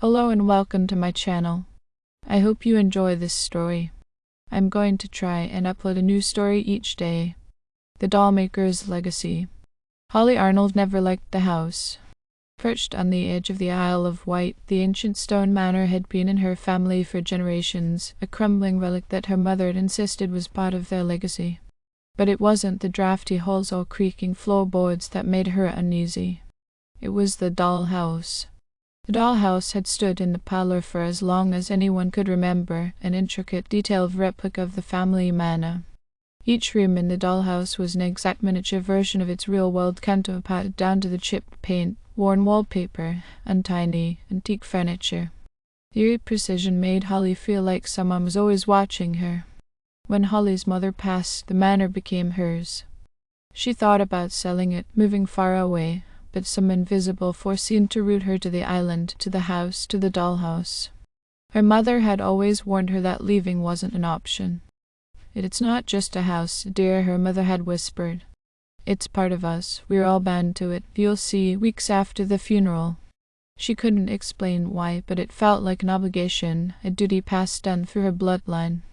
Hello and welcome to my channel. I hope you enjoy this story. I'm going to try and upload a new story each day. The Dollmaker's Legacy. Holly Arnold never liked the house. Perched on the edge of the Isle of Wight, the ancient stone manor had been in her family for generations, a crumbling relic that her mother had insisted was part of their legacy. But it wasn't the drafty halls or creaking floorboards that made her uneasy. It was the doll house. The dollhouse had stood in the parlor for as long as anyone could remember, an intricate, detailed replica of the family manor. Each room in the dollhouse was an exact miniature version of its real-world counterpart, down to the chipped paint, worn wallpaper, and tiny, antique furniture. The eerie precision made Holly feel like someone was always watching her. When Holly's mother passed, the manor became hers. She thought about selling it, moving far away, but some invisible force seemed to root her to the island, to the house, to the dollhouse. Her mother had always warned her that leaving wasn't an option. "It's not just a house, dear," her mother had whispered. "It's part of us. We're all bound to it. You'll see, weeks after the funeral." She couldn't explain why, but it felt like an obligation, a duty passed down through her bloodline.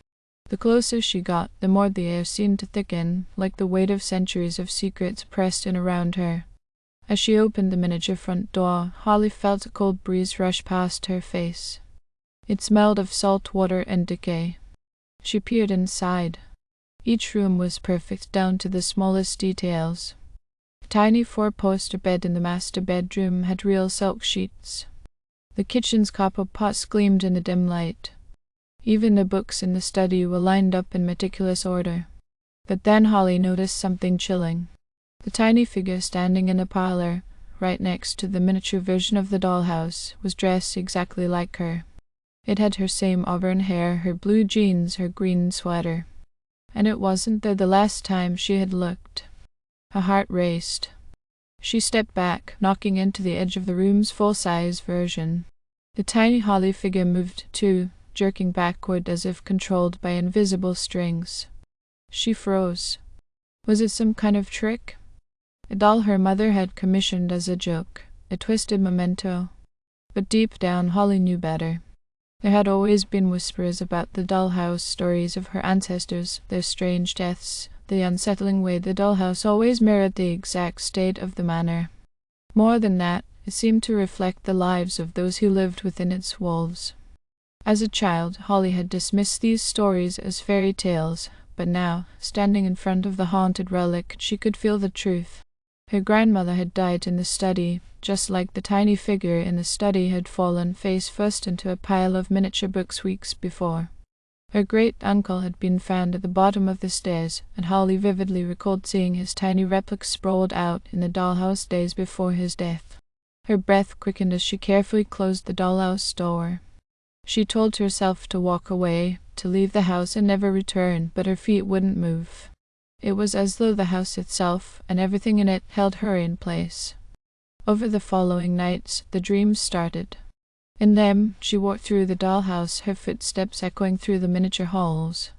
The closer she got, the more the air seemed to thicken, like the weight of centuries of secrets pressed in around her. As she opened the miniature front door, Holly felt a cold breeze rush past her face. It smelled of salt water and decay. She peered inside. Each room was perfect down to the smallest details. A tiny four-poster bed in the master bedroom had real silk sheets. The kitchen's copper pots gleamed in the dim light. Even the books in the study were lined up in meticulous order. But then Holly noticed something chilling. The tiny figure standing in the parlor, right next to the miniature version of the dollhouse, was dressed exactly like her. It had her same auburn hair, her blue jeans, her green sweater. And it wasn't there the last time she had looked. Her heart raced. She stepped back, knocking into the edge of the room's full-size version. The tiny Holly figure moved too, jerking backward as if controlled by invisible strings. She froze. Was it some kind of trick? A doll her mother had commissioned as a joke, a twisted memento. But deep down, Holly knew better. There had always been whispers about the dollhouse, stories of her ancestors, their strange deaths, the unsettling way the dollhouse always mirrored the exact state of the manor. More than that, it seemed to reflect the lives of those who lived within its walls. As a child, Holly had dismissed these stories as fairy tales, but now, standing in front of the haunted relic, she could feel the truth. Her grandmother had died in the study, just like the tiny figure in the study had fallen face first into a pile of miniature books weeks before. Her great-uncle had been found at the bottom of the stairs, and Holly vividly recalled seeing his tiny replica sprawled out in the dollhouse days before his death. Her breath quickened as she carefully closed the dollhouse door. She told herself to walk away, to leave the house and never return, but her feet wouldn't move. It was as though the house itself, and everything in it, held her in place. Over the following nights, the dreams started. In them, she walked through the dollhouse, her footsteps echoing through the miniature halls.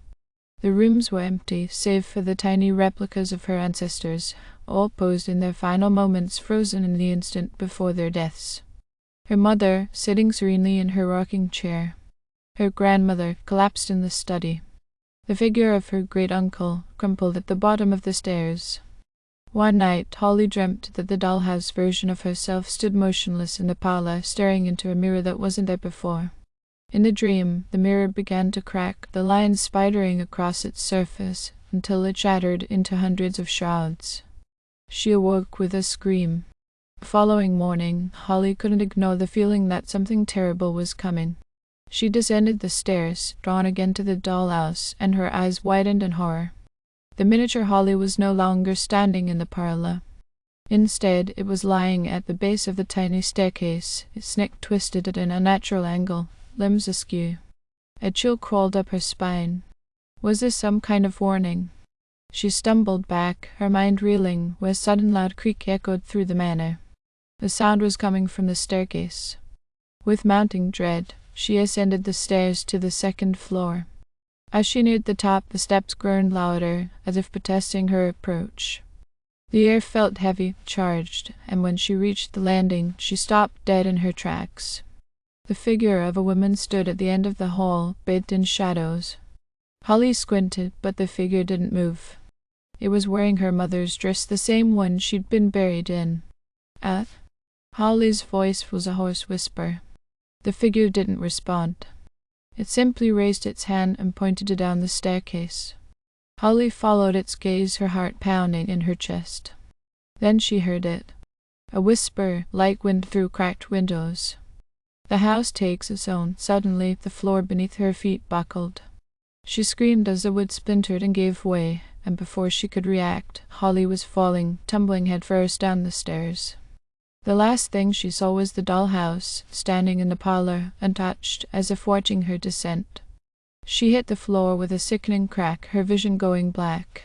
The rooms were empty, save for the tiny replicas of her ancestors, all posed in their final moments, frozen in the instant before their deaths. Her mother, sitting serenely in her rocking chair. Her grandmother, collapsed in the study. The figure of her great-uncle, crumpled at the bottom of the stairs. One night, Holly dreamt that the dollhouse version of herself stood motionless in the parlor, staring into a mirror that wasn't there before. In the dream, the mirror began to crack, the lines spidering across its surface, until it shattered into hundreds of shards. She awoke with a scream. The following morning, Holly couldn't ignore the feeling that something terrible was coming. She descended the stairs, drawn again to the dollhouse, and her eyes widened in horror. The miniature Holly was no longer standing in the parlor. Instead, it was lying at the base of the tiny staircase, its neck twisted at an unnatural angle, limbs askew. A chill crawled up her spine. Was this some kind of warning? She stumbled back, her mind reeling, where a sudden loud creak echoed through the manor. The sound was coming from the staircase. With mounting dread, she ascended the stairs to the second floor. As she neared the top, the steps groaned louder, as if protesting her approach. The air felt heavy, charged, and when she reached the landing, she stopped dead in her tracks. The figure of a woman stood at the end of the hall, bathed in shadows. Holly squinted, but the figure didn't move. It was wearing her mother's dress, the same one she'd been buried in. Holly's voice was a hoarse whisper. The figure didn't respond. It simply raised its hand and pointed down the staircase. Holly followed its gaze, her heart pounding in her chest. Then she heard it. A whisper, like wind through cracked windows. The house takes its own. Suddenly, the floor beneath her feet buckled. She screamed as the wood splintered and gave way, and before she could react, Holly was falling, tumbling headfirst down the stairs. The last thing she saw was the dollhouse, standing in the parlor, untouched, as if watching her descent. She hit the floor with a sickening crack, her vision going black.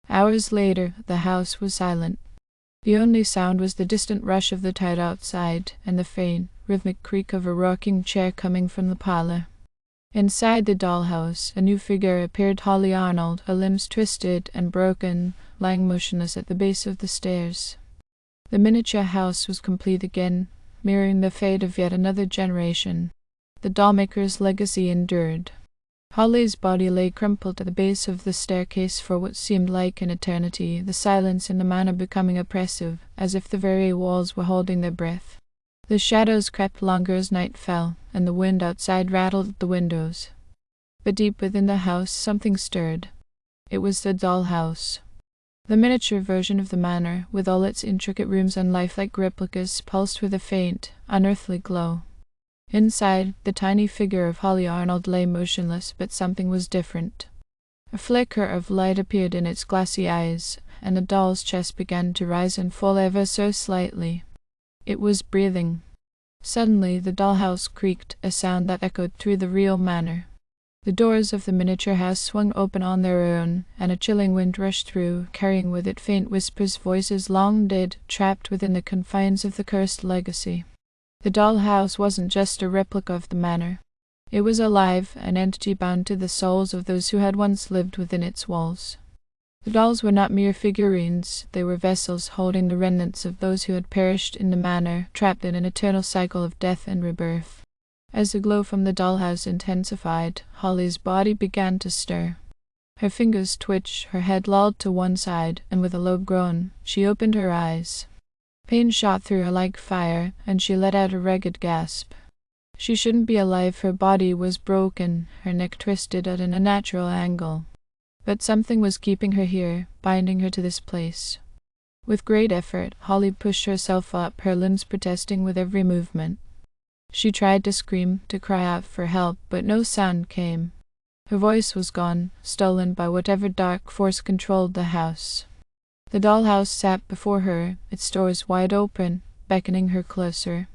Hours later, the house was silent. The only sound was the distant rush of the tide outside, and the faint, rhythmic creak of a rocking chair coming from the parlor. Inside the dollhouse, a new figure appeared, Holly Arnold, her limbs twisted and broken, lying motionless at the base of the stairs. The miniature house was complete again, mirroring the fate of yet another generation. The Dollmaker's legacy endured. Holly's body lay crumpled at the base of the staircase for what seemed like an eternity, the silence in the manor becoming oppressive, as if the very walls were holding their breath. The shadows crept longer as night fell, and the wind outside rattled at the windows. But deep within the house something stirred. It was the dollhouse. The miniature version of the manor, with all its intricate rooms and lifelike replicas, pulsed with a faint, unearthly glow. Inside, the tiny figure of Holly Arnold lay motionless, but something was different. A flicker of light appeared in its glassy eyes, and the doll's chest began to rise and fall ever so slightly. It was breathing. Suddenly, the dollhouse creaked, a sound that echoed through the real manor. The doors of the miniature house swung open on their own, and a chilling wind rushed through, carrying with it faint whispers, voices long dead, trapped within the confines of the cursed legacy. The dollhouse wasn't just a replica of the manor. It was alive, an entity bound to the souls of those who had once lived within its walls. The dolls were not mere figurines, they were vessels holding the remnants of those who had perished in the manor, trapped in an eternal cycle of death and rebirth. As the glow from the dollhouse intensified, Holly's body began to stir. Her fingers twitched, her head lolled to one side, and with a low groan, she opened her eyes. Pain shot through her like fire, and she let out a ragged gasp. She shouldn't be alive, her body was broken, her neck twisted at an unnatural angle. But something was keeping her here, binding her to this place. With great effort, Holly pushed herself up, her limbs protesting with every movement. She tried to scream, to cry out for help, but no sound came. Her voice was gone, stolen by whatever dark force controlled the house. The dollhouse sat before her, its doors wide open, beckoning her closer.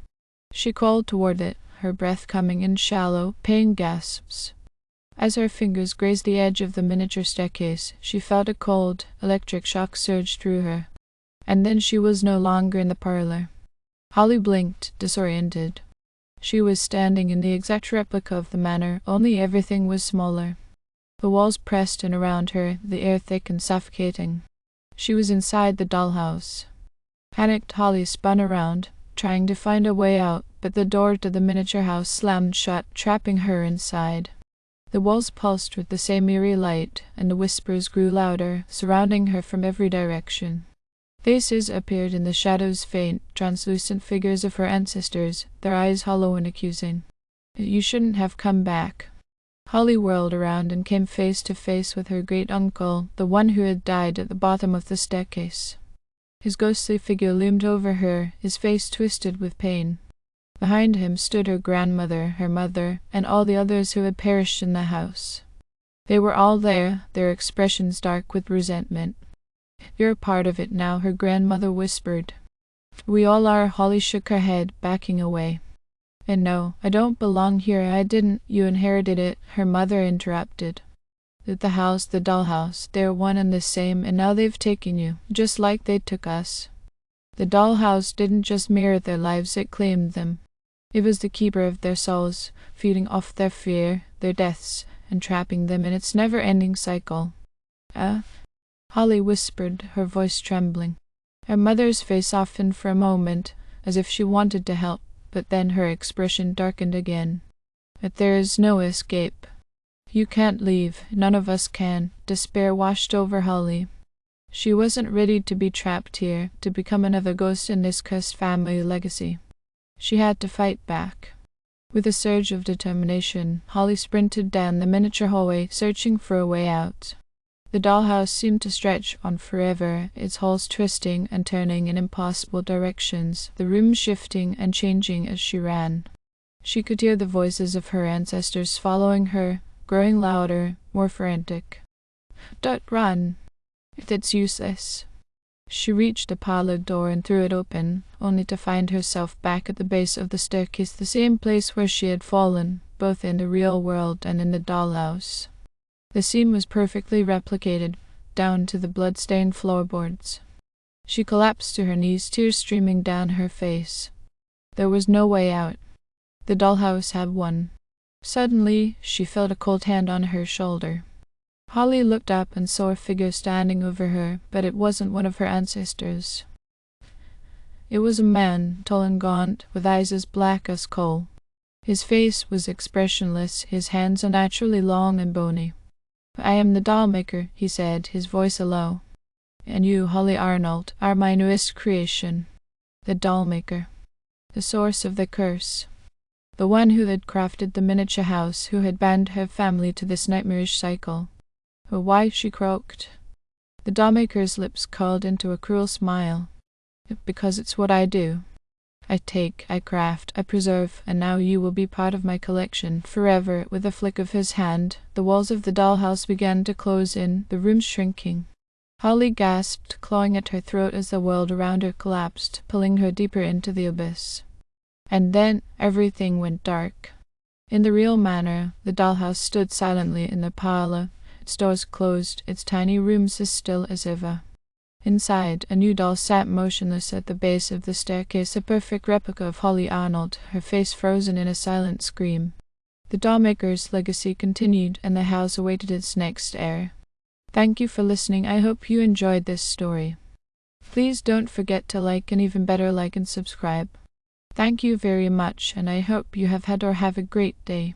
She crawled toward it, her breath coming in shallow, pain gasps. As her fingers grazed the edge of the miniature staircase, she felt a cold, electric shock surge through her. And then she was no longer in the parlor. Holly blinked, disoriented. She was standing in the exact replica of the manor, only everything was smaller. The walls pressed in around her, the air thick and suffocating. She was inside the dollhouse. Panicked, Holly spun around, trying to find a way out, but the door to the miniature house slammed shut, trapping her inside. The walls pulsed with the same eerie light, and the whispers grew louder, surrounding her from every direction. Faces appeared in the shadows, faint, translucent figures of her ancestors, their eyes hollow and accusing. "You shouldn't have come back." Holly whirled around and came face to face with her great-uncle, the one who had died at the bottom of the staircase. His ghostly figure loomed over her, his face twisted with pain. Behind him stood her grandmother, her mother, and all the others who had perished in the house. They were all there, their expressions dark with resentment. "You're a part of it now," her grandmother whispered. "We all are." Holly shook her head, backing away. "And no, I don't belong here. I didn't. You inherited it," her mother interrupted. "The house, the dollhouse, they're one and the same, and now they've taken you, just like they took us. The dollhouse didn't just mirror their lives, it claimed them. It was the keeper of their souls, feeding off their fear, their deaths, and trapping them in its never-ending cycle." Holly whispered, her voice trembling. Her mother's face softened for a moment, as if she wanted to help, but then her expression darkened again. But there is no escape. You can't leave, none of us can. Despair washed over Holly. She wasn't ready to be trapped here, to become another ghost in this cursed family legacy. She had to fight back. With a surge of determination, Holly sprinted down the miniature hallway, searching for a way out. The dollhouse seemed to stretch on forever, its halls twisting and turning in impossible directions, the rooms shifting and changing as she ran. She could hear the voices of her ancestors following her, growing louder, more frantic. "Don't run! It's useless." She reached the parlor door and threw it open, only to find herself back at the base of the staircase, the same place where she had fallen, both in the real world and in the dollhouse. The scene was perfectly replicated, down to the blood-stained floorboards. She collapsed to her knees, tears streaming down her face. There was no way out. The dollhouse had won. Suddenly, she felt a cold hand on her shoulder. Holly looked up and saw a figure standing over her, but it wasn't one of her ancestors. It was a man, tall and gaunt, with eyes as black as coal. His face was expressionless, his hands unnaturally long and bony. "I am the Dollmaker," he said, his voice low. "And you, Holly Arnold, are my newest creation. The Dollmaker. The source of the curse. The one who had crafted the miniature house, who had bound her family to this nightmarish cycle." "Oh, why?" she croaked. The Dollmaker's lips curled into a cruel smile. "Because it's what I do. I take, I craft, I preserve, and now you will be part of my collection, forever." With a flick of his hand, the walls of the dollhouse began to close in, the room shrinking. Holly gasped, clawing at her throat as the world around her collapsed, pulling her deeper into the abyss. And then everything went dark. In the real manor, the dollhouse stood silently in the parlor, its doors closed, its tiny rooms as still as ever. Inside, a new doll sat motionless at the base of the staircase, a perfect replica of Holly Arnold, her face frozen in a silent scream. The Dollmaker's legacy continued, and the house awaited its next heir. Thank you for listening. I hope you enjoyed this story. Please don't forget to like, and even better, like and subscribe. Thank you very much, and I hope you have had or have a great day.